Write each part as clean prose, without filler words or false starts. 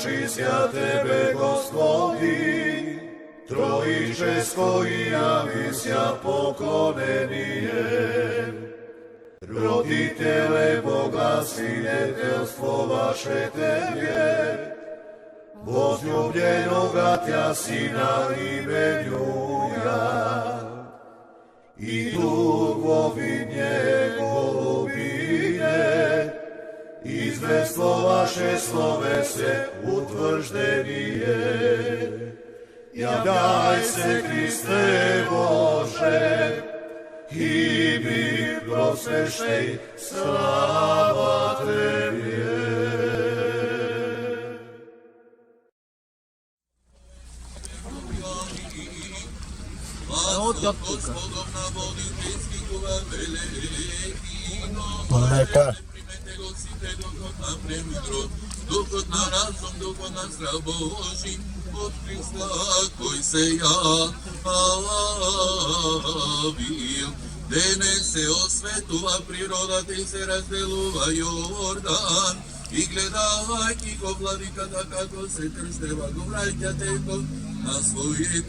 velčisia Tebe, Gospodi, Trojiče s kojima visia poklonenie. Roditele Boga, svinetelstvo vaše Tebe, возлюбленого Тя Сина именуя, и Дух во видне голубине, известно ваше словесе утвърждение. Являй се, Христе Боже, и би просвещей, слава Тебе. Господом на води Христикова велики, Нека. примете го сите духот на премудро, духот на разум, духот на страх Божи, от Христа, кој се јавил. Дене се осветува природата и се разделува Јордан, и гледавајќи го владиката како се крштева, го враќате го на своите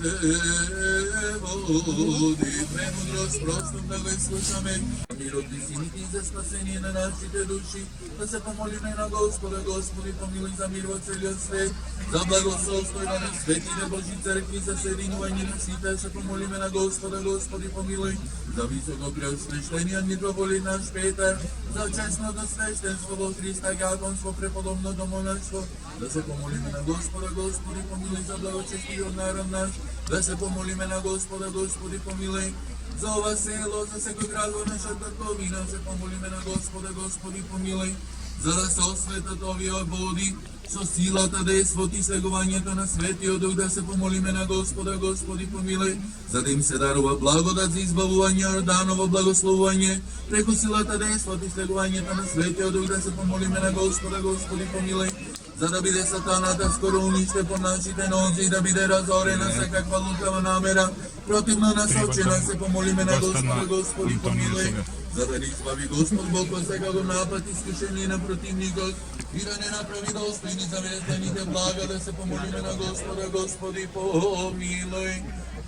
води. Премудрост простом да го слушаме, мирот и сините за спасение на нашите души, да се помолиме на Господа. Господи, помилуй за мир во целиот свет, за благословствуване светите Божи цркви, за соединување на сите, да се помолиме на Господа. Господи, помилуй за високо преосвещениот митрополит наш Петар, за честното свештенство во Христа, јаконство, преподобното монашство, да се помолиме на Господа. Господи, помилуй за благочестиот народ наш, да се помолиме на Господа. Господи, помилуй за ова село, за секој град во нашата ковина, се помолиме на Господа. Господи, помилуй за да се осветат овие води со силата, дејството и слегувањето на Светиот Дух, да се помолиме на Господа. Господи, помилуй за да им се дарува благодат за избавување, Јорданово благословување, преку силата, дејството и слегувањето на Светиот Дух, да се помолиме на Господа. Господи, помилуй за да биде сатаната скоро униште по нашите нози, да биде разорена секаква лукава намера противно насочена, се помолиме на Господа. Господи, помилуй за да ни избави Господ Бог од секако напад, искушение на противникот и да не направи достојни за вестените блага, да се помолиме на Господа. Господи, помилуй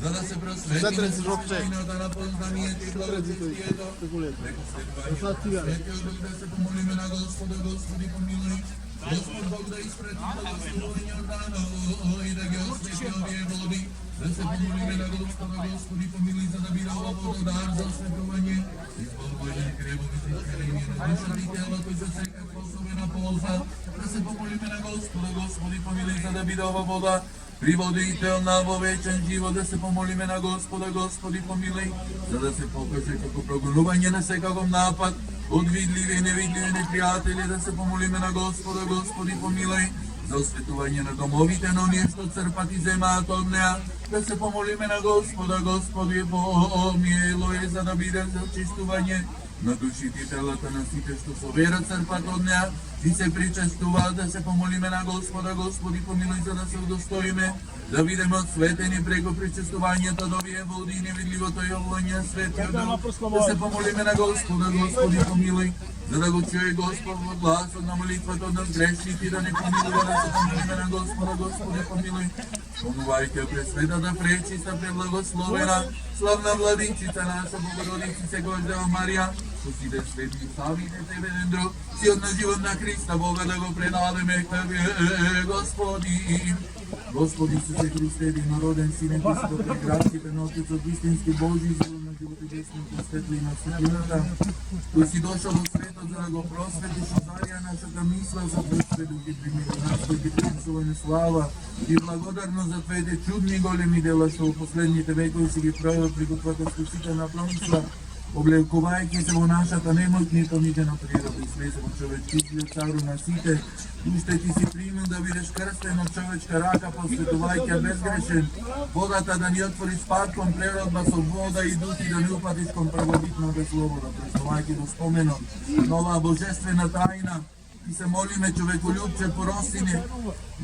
за да се просвети на суштината на познанието и благочестието, преку Светиот Дух, да се помолиме на Господа. Господи, помилуй Господ Бог да испрати благословување Јорданово и да ги освети овие води, да се помолиме на Господа. Господи, помилуй за да биде ова вода за осветување, избавување гревови за изцеление на душата и телото и за секаква особена полза, да се помолиме на Господа. Господи, помилуй за да биде ова вода приводител на во вечен живот, да се помолиме на Господа. Господи, помилуй за да се покаже како прогонување на секаков напад од видливи и невидливи непријатели, да се помолиме на Господа. Господи, помилуй за осветување на домовите на оние што црпат и земаат од неа, да се помолиме на Господа. Господи, помилуй за да биде за очистување на душите и телата на сите што со вера црпат од неа и се причестуваат, да се помолиме на Господа. Господи, помилуй за да се удостоиме да бидеме осветени преку причестувањето до овие води и невидливото јавување на Светиот Дух, да се помолиме на Господа. Господи, помилуй за да го чуе Господ во гласот на молитвата од нас грешните, да не помилува, да се помолиме на Господа. Господи, помилуй помувајќи пресветата, пречиста, преблагословена, славна владичица наша Богородица Сегождева Марија, со сите свети славите Тебе еден друг, сиот на живот на Христа Бога да го предадеме Тебе, Господи. Господи Исусе Христе, единороден Сине, кој си го преграсите на Отецот вистински Божи, избор на живот и весното светло и на светлината, кој си дошол во светот за да го просветиш и зарија нашата мисла за Твоите дуги примери нас, кој ти принесуваме слава и благодарност за Твоите чудни големи дела, што во последните векови си ги правил преку Твојата спасителна промисла, облекувајќи се во нашата немоќ, непомитена природа и слеза во човечкиот цару на сите, уште ти си примил да бидеш крстен од човечка рака, посветувајќи безгрешен, водата да ни отвори спад кон преродба со вода и дух и да не упатиш кон првобитната слобода, преснувајќи до споменот на оваа божествена тајна. И се молиме, човеколюбче, поросине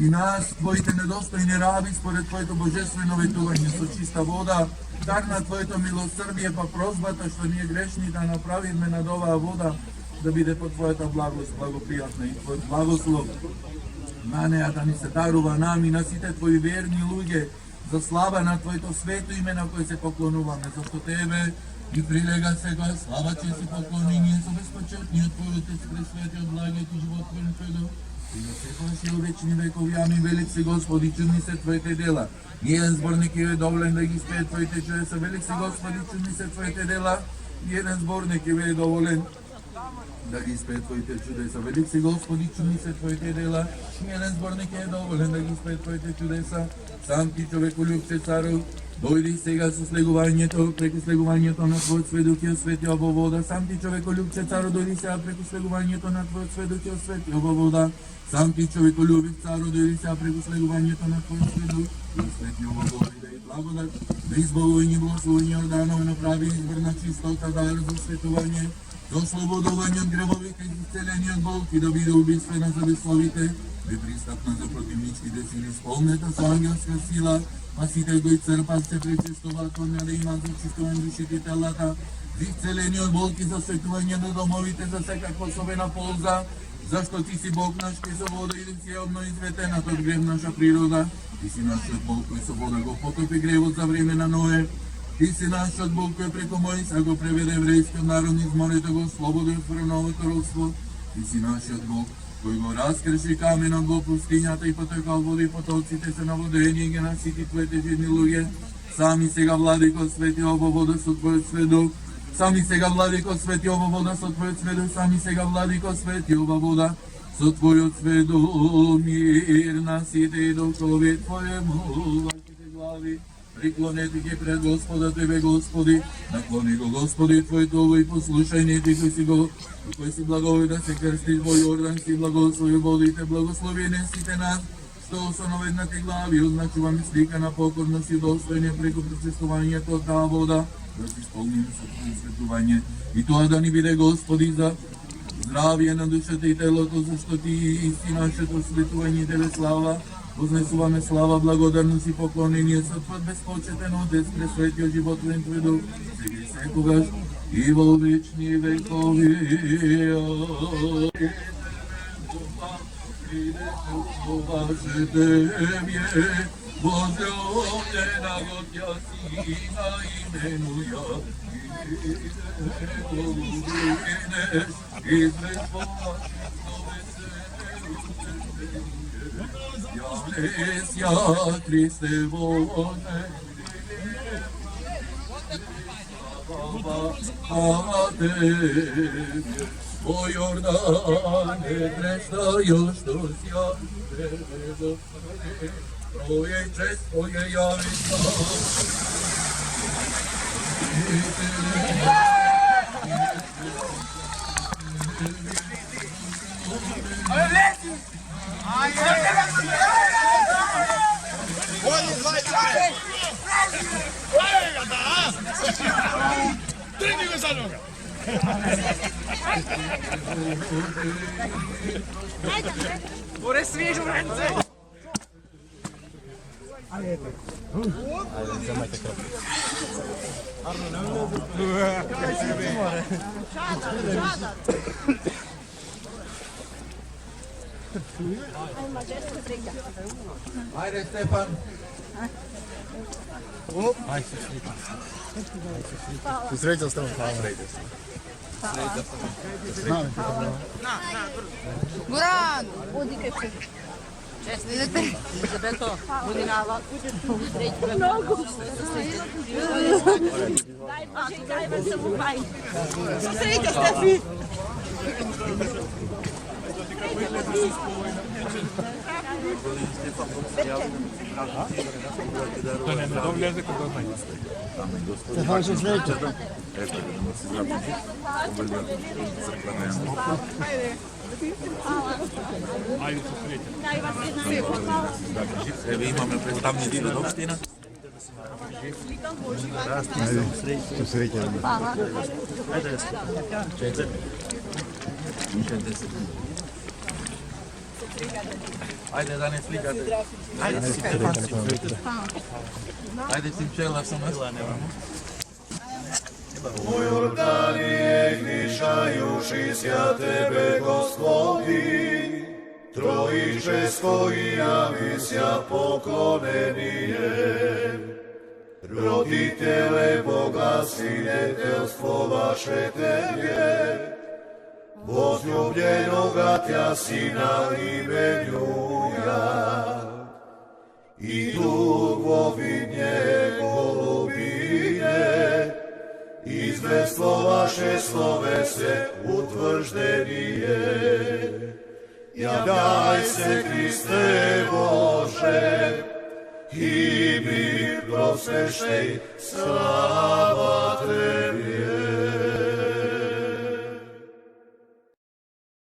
и нас, Твоите недостојни раби, според Твоето божествено ветување со чиста вода, дар на Твоето милосрдие, па прозбата што ние грешни да направиме над оваа вода, да биде по Твојата благост, благопријатна и Твојот благослов Mane, a da ni se darува нам и на сите твои верни луѓе, за слава на Твоето свето име на кое се поклонуваме, зашто Тебе и прилега сега слава, че си поклонение со безпочетниот Твој Отец, пресветиот, благиот и животворен Твој Дух, и на секогаш и во вечни векови. Амин. Велик си Господи, чудни се Твоите дела. Ниједен зборник е доволен да ги спее Твоите чудеса. Велик си Господи, чудни се Твоите дела. Ниједен зборник е доволен да ги спее Твоите чудеса. Велик си Господи, чудни се Твоите дела. Ниједен зборник е доволен да ги спее Твоите чудеса. Сам Ти, човеколюбче цару, дојди сега со слегувањето, преку слегувањето на Твојот сведок и освети ово вода. Сам Ти, човеколюбче цару, дојди сега преку слегувањето на Твојот сведок и освети ово вода. Сам Ти, човеколюбив цару, дојди сега преку слегувањето на Твојот сведок и освети ово вода. И да и благодат, да избавување, благословување Јорданов, направи избор на чистота, дар за осветување, за ослободување од гревовите и исцеление од болки, да биде убийствена за бесовите, бепристапна за противничките сили, спомнета со ангелска сила, спасител кој црпа се пречистуваат од неа да имаат за очистување душите и телата, за исцеление од болки, за светување на домовите, за секаква особена полза, зашто Ти си Бог наш, кој со вода и си е обно изведенат од грев наша природа. Ти си нашиот Бог кој со вода го потопи гревот за време на Ное. Ти си нашиот Бог кој преку Мојса го преведе еврејскиот народ низ морето, го ослободи од фараоновото робство. Ти си нашиот Бог кој го раскрши каменот во пустињата и потекал води, потоците се наводени и ги насити Твоите жидни луѓе. Сами сега, Владико, свети ово вода со Твојот сведок. Сами сега, Владико, свети ова вода со Твојот сведок. Сами сега, Владико, свети ова вода со Твојот сведок. Мир на сите духови Твоему, вашите глави. Приклонете ги пред Господа Тебе, Господи. Наклони го, Господи, Твоето ово и послушај не Ти кој си благови да се крстиш во Јордан, си благослови водите, благослови не сите нас, што установеднати глави, означуваме слика на покорност и достојне преку причестувањето од таа вода, да се исполниме со Твоето светување. И тоа да ни биде, Господи, за здравие на душата и телото, зашто Ти исти нашето светување и Тебе слава. Вознесуваме слава, благодарност и поклонение со Твојот безпочетен Отец, пресветиот животворен Твој Дух, сега и секогаш и во вечни векови. Ваше Тебе, возлюбljena го Тја Сина именуја, и пред Јавлеся Христе Боже, слава Тебе, во Јордане крестајош што сјавле, Твоје чест, Твоје јавица. Ora svježu rence! Ajde, Stefan. Ti srećan s tebom, hvala. Goran! Budi kaj se. Vidite? Izabelto, budi nala. Mnogo. Daj Bože, daj vam se upaj. Sreća, Stefi! Stefan się srećan. Evo imamo predstavnik od opština. Tu srećan. Ajde da ne slikate. Ajde Stefan. Ajde si pčela sa nas. U Jordanije gnišajuši sja Tebe, Gospodi, Trojica Veličesko i javisia poklonenie. Roditele Boga, svijetelstvo vaše Tebje, возлюбljenoga Tja Sina imenjuja. I Duh vovidnje golubinje, izvestvo vaše slove se utvrždenije. Javljaj se, Kriste Bože, i mi prosveštej slava